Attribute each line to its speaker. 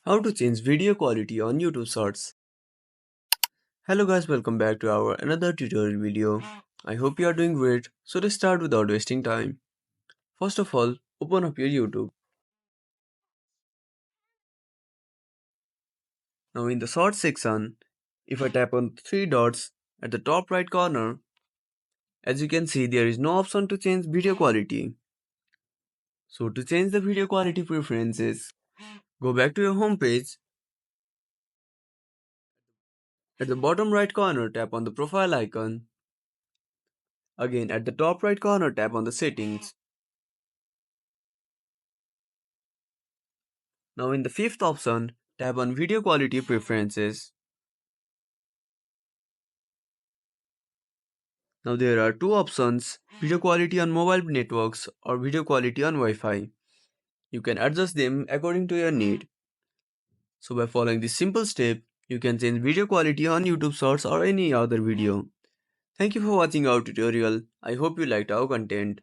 Speaker 1: How to change video quality on YouTube Shorts. Hello guys, welcome back to our another tutorial video. I hope you are doing great. So let's start without wasting time. First of all, open up your YouTube. Now in the Shorts section, if I tap on three dots at the top right corner, as you can see there is no option to change video quality. So to change the video quality preferences, go back to your home page. At the bottom right corner, tap on the profile icon. Again at the top right corner, tap on the settings. Now in the fifth option, tap on Video Quality Preferences. Now there are two options, video quality on mobile networks or video quality on Wi-Fi. You can adjust them according to your need. So by following this simple step, you can change video quality on YouTube Shorts or any other video. Thank you for watching our tutorial. I hope you liked our content.